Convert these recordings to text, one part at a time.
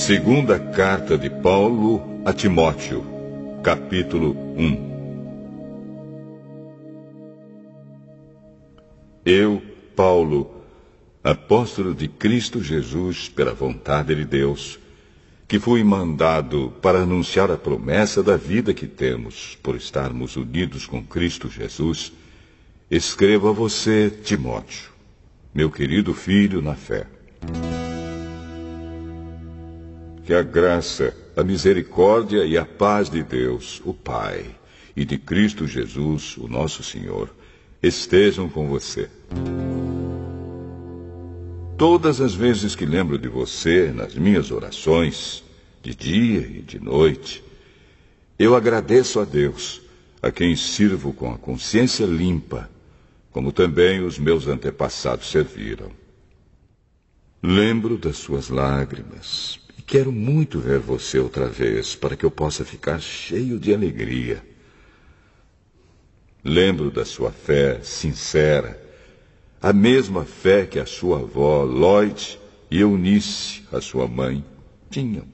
Segunda carta de Paulo a Timóteo, capítulo 1. Eu, Paulo, apóstolo de Cristo Jesus pela vontade de Deus, que fui mandado para anunciar a promessa da vida que temos por estarmos unidos com Cristo Jesus, escrevo a você, Timóteo, meu querido filho na fé. Que a graça, a misericórdia e a paz de Deus, o Pai, e de Cristo Jesus, o nosso Senhor, estejam com você. Todas as vezes que lembro de você nas minhas orações, de dia e de noite, eu agradeço a Deus, a quem sirvo com a consciência limpa, como também os meus antepassados serviram. Lembro das suas lágrimas e quero muito ver você outra vez para que eu possa ficar cheio de alegria. Lembro da sua fé sincera, a mesma fé que a sua avó Lloyd e Eunice, a sua mãe, tinham.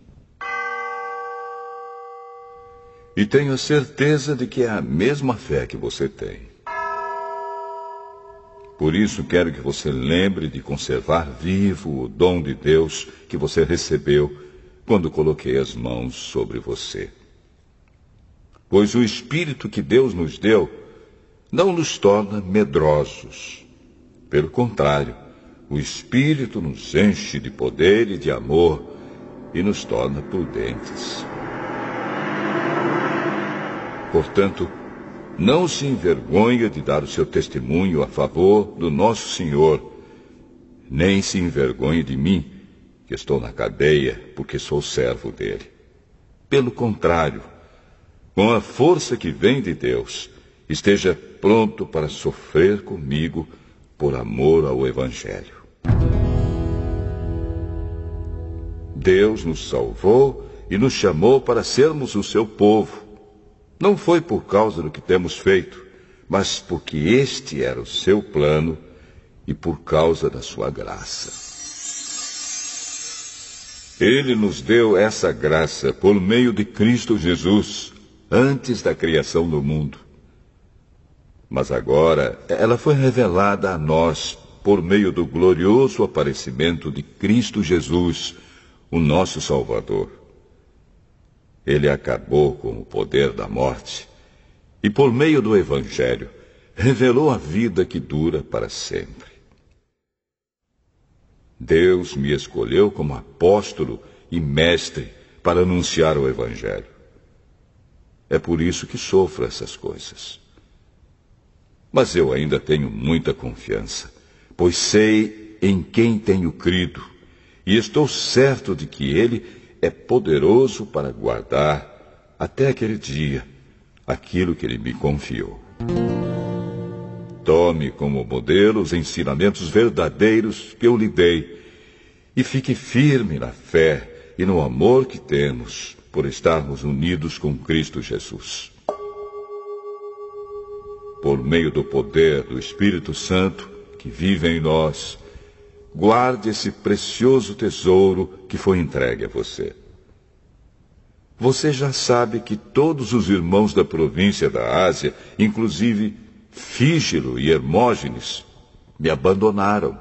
E tenho a certeza de que é a mesma fé que você tem. Por isso quero que você lembre de conservar vivo o dom de Deus que você recebeu quando coloquei as mãos sobre você. Pois o Espírito que Deus nos deu não nos torna medrosos. Pelo contrário, o Espírito nos enche de poder e de amor e nos torna prudentes. Portanto, não se envergonhe de dar o seu testemunho a favor do nosso Senhor, nem se envergonhe de mim, que estou na cadeia, porque sou servo dele. Pelo contrário, com a força que vem de Deus, esteja pronto para sofrer comigo por amor ao Evangelho. Deus nos salvou e nos chamou para sermos o seu povo. Não foi por causa do que temos feito, mas porque este era o seu plano e por causa da sua graça. Ele nos deu essa graça por meio de Cristo Jesus, antes da criação do mundo. Mas agora ela foi revelada a nós por meio do glorioso aparecimento de Cristo Jesus, o nosso Salvador. Ele acabou com o poder da morte e, por meio do Evangelho, revelou a vida que dura para sempre. Deus me escolheu como apóstolo e mestre para anunciar o Evangelho. É por isso que sofro essas coisas. Mas eu ainda tenho muita confiança, pois sei em quem tenho crido e estou certo de que Ele é poderoso para guardar, até aquele dia, aquilo que Ele me confiou. Tome como modelo os ensinamentos verdadeiros que eu lhe dei e fique firme na fé e no amor que temos por estarmos unidos com Cristo Jesus. Por meio do poder do Espírito Santo que vive em nós, guarde esse precioso tesouro que foi entregue a você. Você já sabe que todos os irmãos da província da Ásia, inclusive Fígelo e Hermógenes, me abandonaram.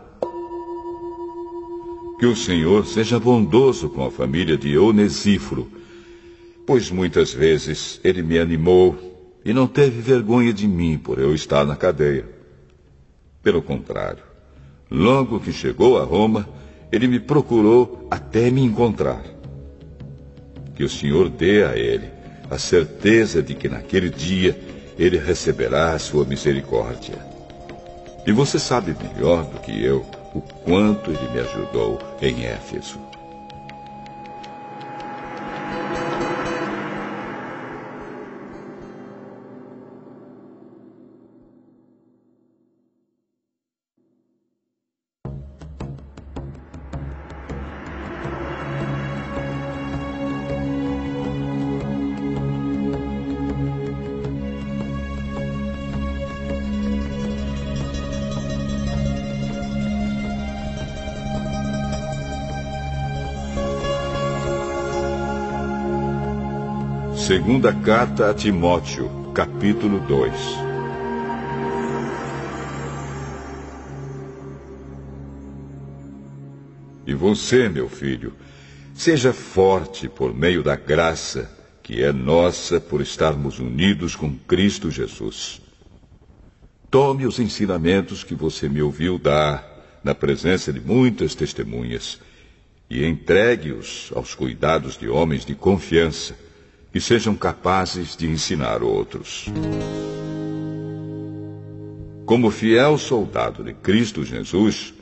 Que o Senhor seja bondoso com a família de Onesíforo, pois muitas vezes ele me animou e não teve vergonha de mim por eu estar na cadeia. Pelo contrário, logo que chegou a Roma, ele me procurou até me encontrar. Que o Senhor dê a ele a certeza de que naquele dia ele receberá a sua misericórdia. E você sabe melhor do que eu o quanto ele me ajudou em Éfeso. Segunda carta a Timóteo, capítulo 2. E você, meu filho, seja forte por meio da graça que é nossa por estarmos unidos com Cristo Jesus. Tome os ensinamentos que você me ouviu dar na presença de muitas testemunhas e entregue-os aos cuidados de homens de confiança que sejam capazes de ensinar outros. Como fiel soldado de Cristo Jesus,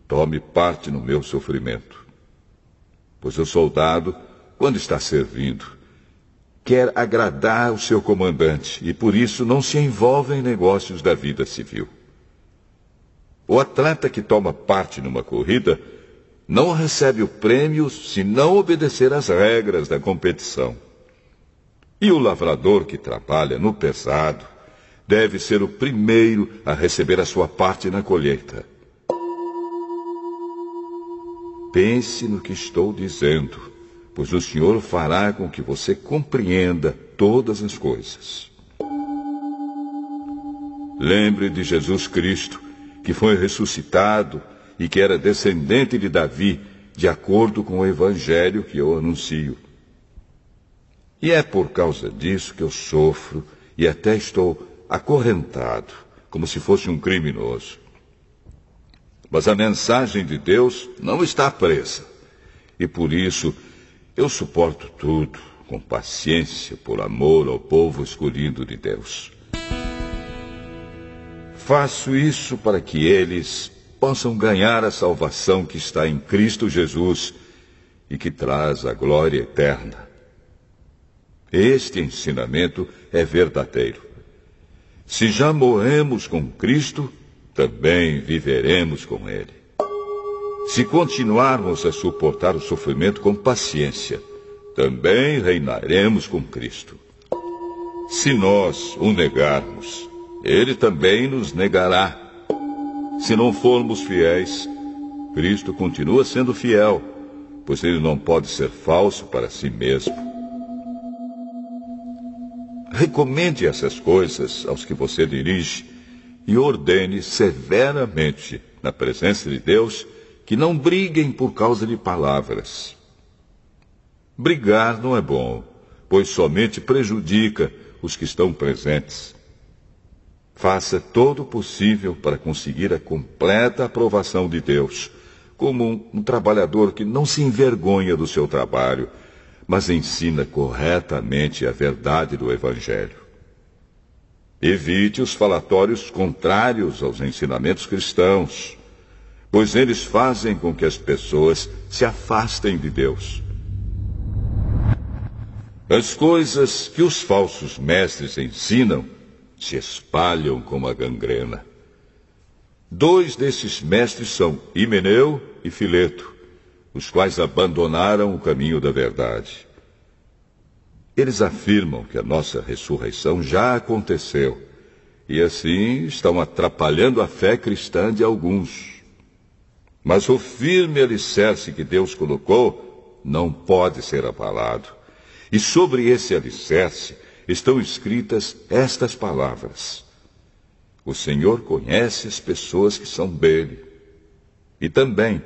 tome parte no meu sofrimento. Pois o soldado, quando está servindo, quer agradar o seu comandante e por isso não se envolve em negócios da vida civil. O atleta que toma parte numa corrida não recebe o prêmio se não obedecer às regras da competição. E o lavrador que trabalha no pesado deve ser o primeiro a receber a sua parte na colheita. Pense no que estou dizendo, pois o Senhor fará com que você compreenda todas as coisas. Lembre de Jesus Cristo, que foi ressuscitado e que era descendente de Davi, de acordo com o evangelho que eu anuncio. E é por causa disso que eu sofro e até estou acorrentado, como se fosse um criminoso. Mas a mensagem de Deus não está presa. E por isso eu suporto tudo com paciência por amor ao povo escolhido de Deus. Faço isso para que eles possam ganhar a salvação que está em Cristo Jesus e que traz a glória eterna. Este ensinamento é verdadeiro. Se já morremos com Cristo, também viveremos com Ele. Se continuarmos a suportar o sofrimento com paciência, também reinaremos com Cristo. Se nós o negarmos, Ele também nos negará. Se não formos fiéis, Cristo continua sendo fiel, pois Ele não pode ser falso para si mesmo. Recomende essas coisas aos que você dirige e ordene severamente, na presença de Deus, que não briguem por causa de palavras. Brigar não é bom, pois somente prejudica os que estão presentes. Faça todo o possível para conseguir a completa aprovação de Deus, como um trabalhador que não se envergonha do seu trabalho, mas ensina corretamente a verdade do Evangelho. Evite os falatórios contrários aos ensinamentos cristãos, pois eles fazem com que as pessoas se afastem de Deus. As coisas que os falsos mestres ensinam se espalham como a gangrena. 2 desses mestres são Himeneu e Fileto, os quais abandonaram o caminho da verdade. Eles afirmam que a nossa ressurreição já aconteceu, e assim estão atrapalhando a fé cristã de alguns. Mas o firme alicerce que Deus colocou não pode ser abalado. E sobre esse alicerce estão escritas estas palavras: o Senhor conhece as pessoas que são dele. E também,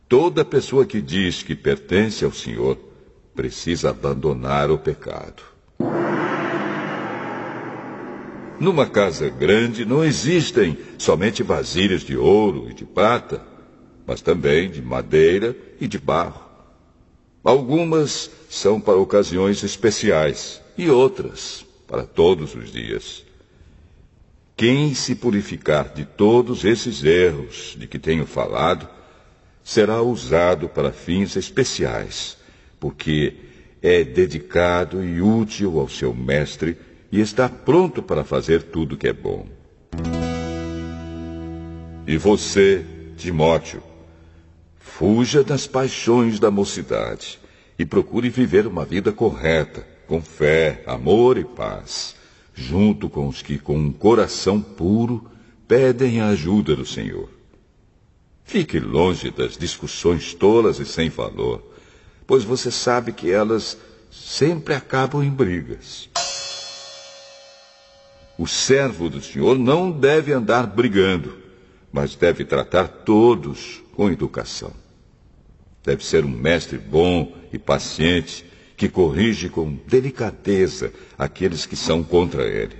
toda pessoa que diz que pertence ao Senhor precisa abandonar o pecado. Numa casa grande não existem somente vasilhas de ouro e de prata, mas também de madeira e de barro. Algumas são para ocasiões especiais e outras para todos os dias. Quem se purificar de todos esses erros de que tenho falado, será usado para fins especiais, porque é dedicado e útil ao seu mestre e está pronto para fazer tudo que é bom. E você, Timóteo, fuja das paixões da mocidade e procure viver uma vida correta, com fé, amor e paz, junto com os que, com um coração puro, pedem a ajuda do Senhor. Fique longe das discussões tolas e sem valor, pois você sabe que elas sempre acabam em brigas. O servo do Senhor não deve andar brigando, mas deve tratar todos com educação. Deve ser um mestre bom e paciente, que corrige com delicadeza aqueles que são contra ele.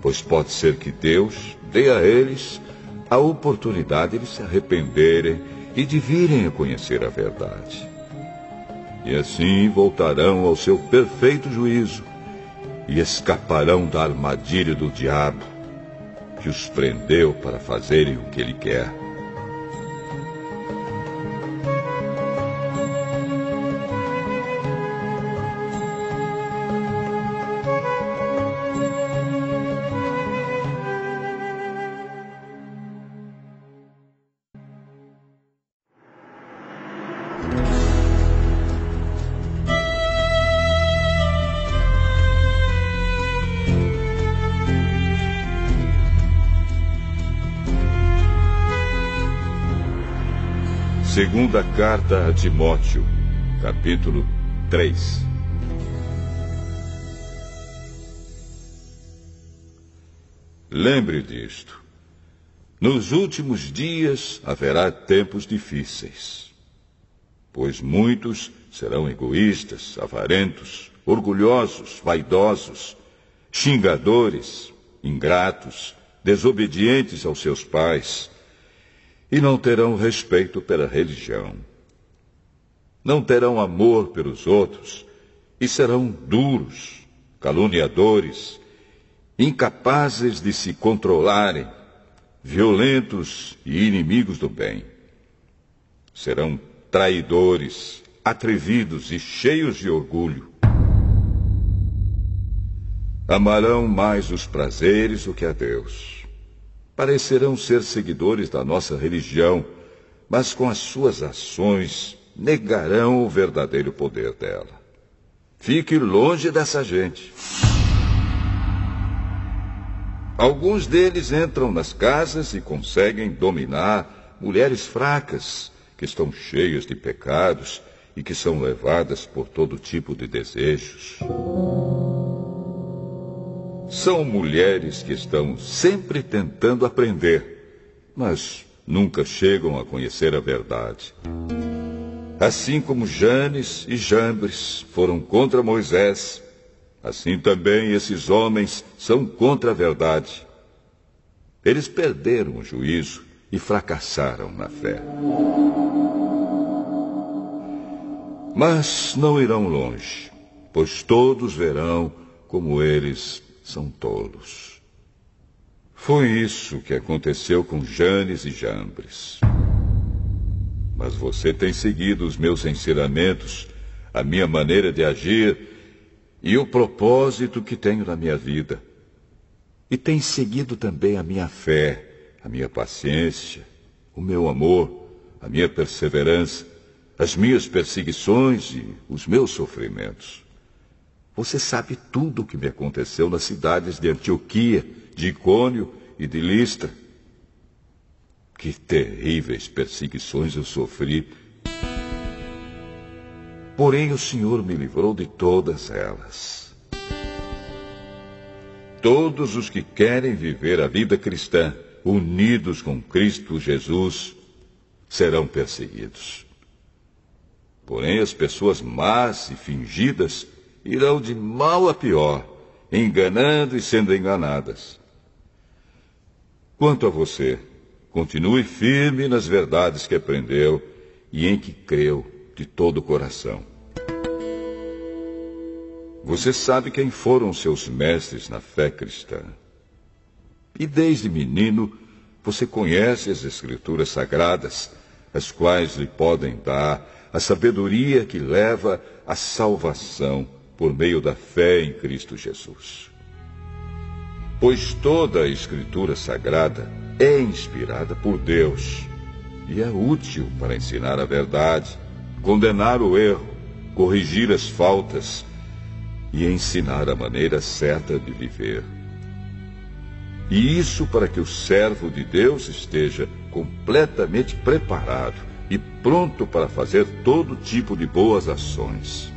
Pois pode ser que Deus dê a eles a oportunidade de se arrependerem e de virem a conhecer a verdade. E assim voltarão ao seu perfeito juízo e escaparão da armadilha do diabo, que os prendeu para fazerem o que ele quer. Segunda carta a Timóteo, capítulo 3. Lembre disto. Nos últimos dias haverá tempos difíceis, pois muitos serão egoístas, avarentos, orgulhosos, vaidosos, xingadores, ingratos, desobedientes aos seus pais, e não terão respeito pela religião. Não terão amor pelos outros e serão duros, caluniadores, incapazes de se controlarem, violentos e inimigos do bem. Serão traidores, atrevidos e cheios de orgulho. Amarão mais os prazeres do que a Deus. Parecerão ser seguidores da nossa religião, mas com as suas ações negarão o verdadeiro poder dela. Fique longe dessa gente. Alguns deles entram nas casas e conseguem dominar mulheres fracas, que estão cheias de pecados e que são levadas por todo tipo de desejos. São mulheres que estão sempre tentando aprender, mas nunca chegam a conhecer a verdade. Assim como Janes e Jambres foram contra Moisés, assim também esses homens são contra a verdade. Eles perderam o juízo e fracassaram na fé. Mas não irão longe, pois todos verão como eles são tolos. Foi isso que aconteceu com Janes e Jambres. Mas você tem seguido os meus ensinamentos, a minha maneira de agir e o propósito que tenho na minha vida. E tem seguido também a minha fé, a minha paciência, o meu amor, a minha perseverança, as minhas perseguições e os meus sofrimentos. Você sabe tudo o que me aconteceu nas cidades de Antioquia, de Icônio e de Listra. Que terríveis perseguições eu sofri. Porém, o Senhor me livrou de todas elas. Todos os que querem viver a vida cristã, unidos com Cristo Jesus, serão perseguidos. Porém, as pessoas más e fingidas irão de mal a pior, enganando e sendo enganadas. Quanto a você, continue firme nas verdades que aprendeu e em que creu de todo o coração. Você sabe quem foram seus mestres na fé cristã. E desde menino, você conhece as Escrituras Sagradas, as quais lhe podem dar a sabedoria que leva à salvação por meio da fé em Cristo Jesus. Pois toda a Escritura Sagrada é inspirada por Deus e é útil para ensinar a verdade, condenar o erro, corrigir as faltas e ensinar a maneira certa de viver. E isso para que o servo de Deus esteja completamente preparado e pronto para fazer todo tipo de boas ações.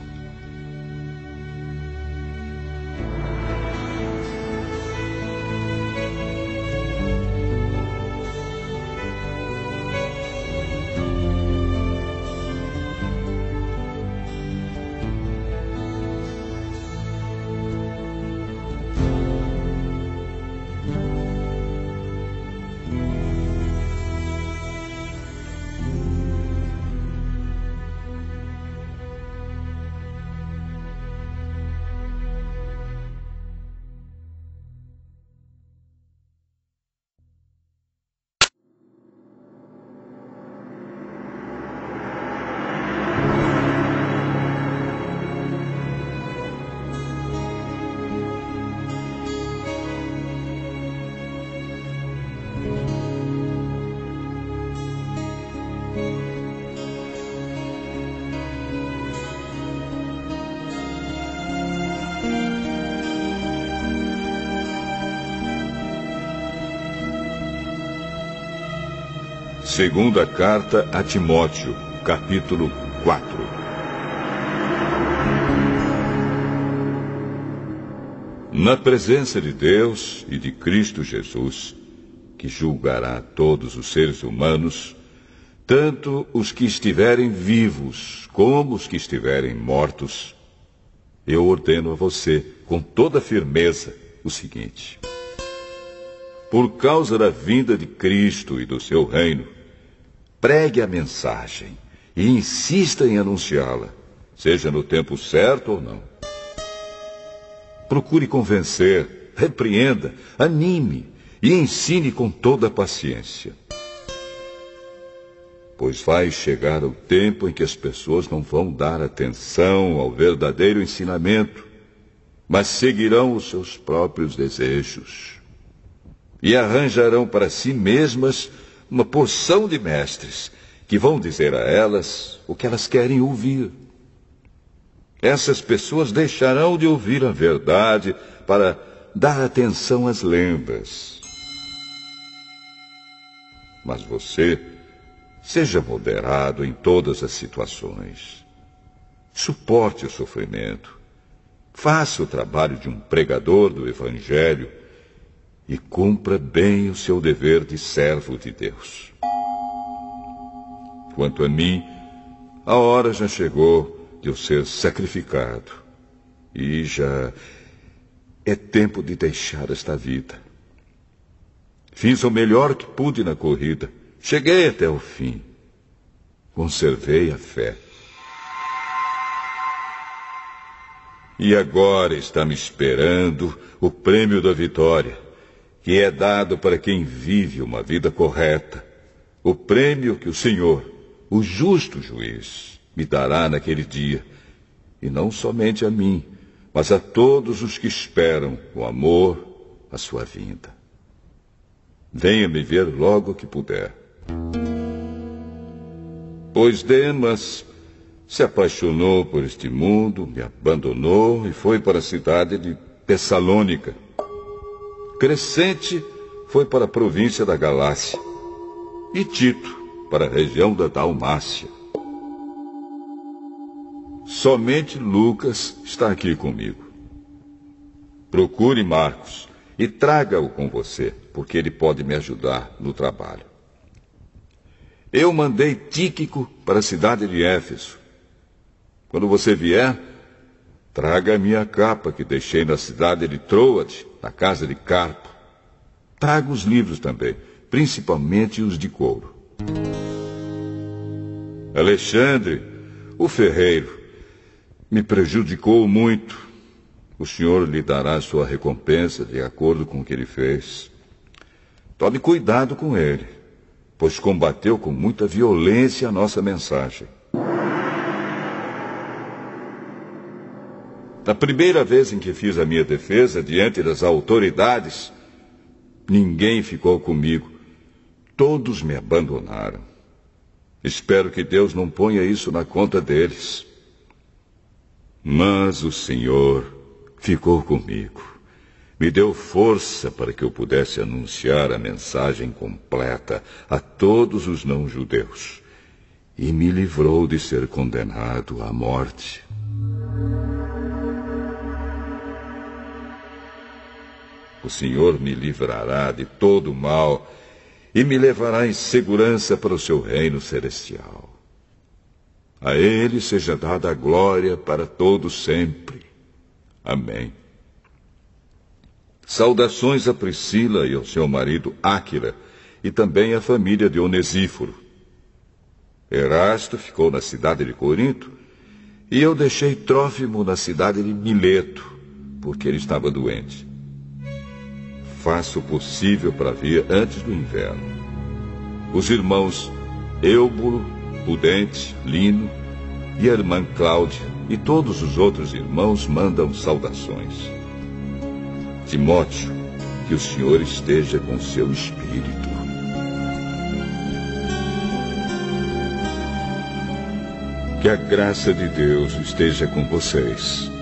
Segunda carta a Timóteo, capítulo 4. Na presença de Deus e de Cristo Jesus, que julgará todos os seres humanos, tanto os que estiverem vivos como os que estiverem mortos, eu ordeno a você, com toda firmeza, o seguinte: por causa da vinda de Cristo e do seu reino, pregue a mensagem e insista em anunciá-la, seja no tempo certo ou não. Procure convencer, repreenda, anime e ensine com toda a paciência. Pois vai chegar o tempo em que as pessoas não vão dar atenção ao verdadeiro ensinamento, mas seguirão os seus próprios desejos e arranjarão para si mesmas uma porção de mestres que vão dizer a elas o que elas querem ouvir. Essas pessoas deixarão de ouvir a verdade para dar atenção às lendas. Mas você, seja moderado em todas as situações. Suporte o sofrimento. Faça o trabalho de um pregador do Evangelho e cumpra bem o seu dever de servo de Deus. Quanto a mim, a hora já chegou de eu ser sacrificado. E já é tempo de deixar esta vida. Fiz o melhor que pude na corrida. Cheguei até o fim. Conservei a fé. E agora está me esperando o prêmio da vitória, que é dado para quem vive uma vida correta. O prêmio que o Senhor, o justo juiz, me dará naquele dia. E não somente a mim, mas a todos os que esperam com amor a sua vinda. Venha me ver logo que puder. Pois Demas se apaixonou por este mundo, me abandonou e foi para a cidade de Tessalônica. Crescente foi para a província da Galácia e Tito para a região da Dalmácia. Somente Lucas está aqui comigo. Procure Marcos e traga-o com você, porque ele pode me ajudar no trabalho. Eu mandei Tíquico para a cidade de Éfeso. Quando você vier, traga a minha capa que deixei na cidade de Troade, na casa de Carpo. Traga os livros também, principalmente os de couro. Alexandre, o ferreiro, me prejudicou muito. O Senhor lhe dará sua recompensa de acordo com o que ele fez. Tome cuidado com ele, pois combateu com muita violência a nossa mensagem. Na primeira vez em que fiz a minha defesa diante das autoridades, ninguém ficou comigo. Todos me abandonaram. Espero que Deus não ponha isso na conta deles. Mas o Senhor ficou comigo. Me deu força para que eu pudesse anunciar a mensagem completa a todos os não-judeus. E me livrou de ser condenado à morte. O Senhor me livrará de todo o mal e me levará em segurança para o seu reino celestial. A Ele seja dada a glória para todos sempre. Amém. Saudações a Priscila e ao seu marido Áquila, e também à família de Onesíforo. Erasto ficou na cidade de Corinto, e eu deixei Trófimo na cidade de Mileto, porque ele estava doente. Faço o possível para vir antes do inverno. Os irmãos Eúbulo, Pudente, Lino e a irmã Cláudia e todos os outros irmãos mandam saudações. Timóteo, que o Senhor esteja com seu espírito. Que a graça de Deus esteja com vocês.